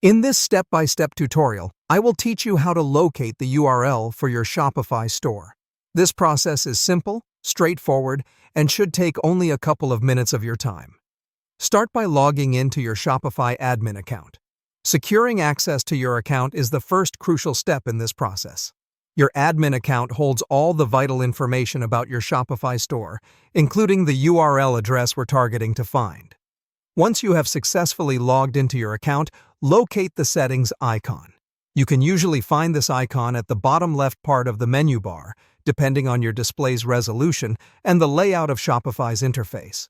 In this step-by-step tutorial, I will teach you how to locate the URL for your Shopify store. This process is simple, straightforward, and should take only a couple of minutes of your time. Start by logging into your Shopify admin account. Securing access to your account is the first crucial step in this process. Your admin account holds all the vital information about your Shopify store, including the URL address we're targeting to find. Once you have successfully logged into your account, locate the settings icon. You can usually find this icon at the bottom left part of the menu bar, depending on your display's resolution and the layout of Shopify's interface.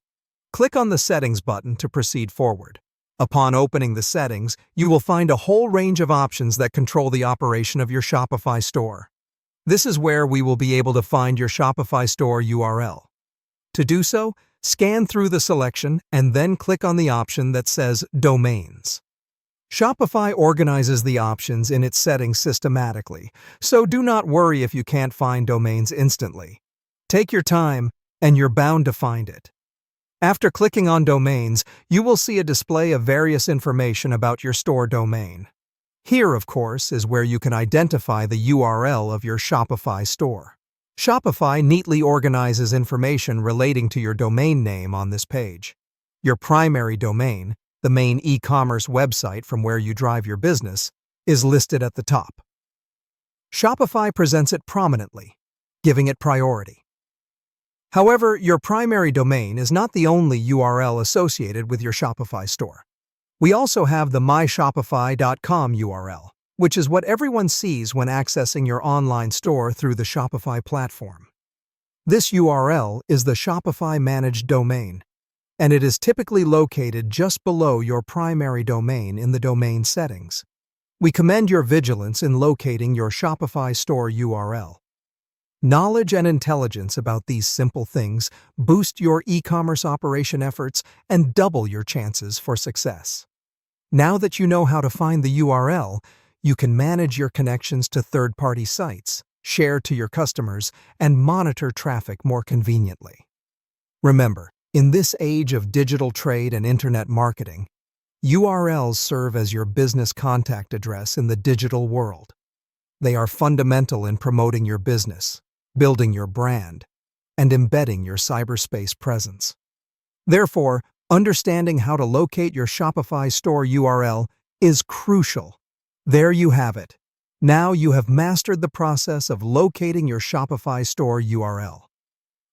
Click on the Settings button to proceed forward. Upon opening the settings, you will find a whole range of options that control the operation of your Shopify store. This is where we will be able to find your Shopify store URL. To do so, scan through the selection and then click on the option that says Domains. Shopify organizes the options in its settings systematically, so do not worry if you can't find domains instantly. Take your time, and you're bound to find it. After clicking on Domains, you will see a display of various information about your store domain. Here, of course, is where you can identify the URL of your Shopify store. Shopify neatly organizes information relating to your domain name on this page. Your primary domain, the main e-commerce website from where you drive your business, is listed at the top. Shopify presents it prominently, giving it priority. However, your primary domain is not the only URL associated with your Shopify store. We also have the myshopify.com URL, which is what everyone sees when accessing your online store through the Shopify platform. This URL is the Shopify managed domain, and it is typically located just below your primary domain in the domain settings. We commend your vigilance in locating your Shopify store URL. Knowledge and intelligence about these simple things boost your e-commerce operation efforts and double your chances for success. Now that you know how to find the URL, you can manage your connections to third-party sites, share to your customers, and monitor traffic more conveniently. Remember, in this age of digital trade and internet marketing, URLs serve as your business contact address in the digital world. They are fundamental in promoting your business, building your brand, and embedding your cyberspace presence. Therefore, understanding how to locate your Shopify store URL is crucial. There you have it. Now you have mastered the process of locating your Shopify store URL.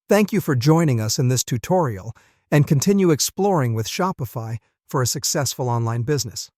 Thank you for joining us in this tutorial, and continue exploring with Shopify for a successful online business.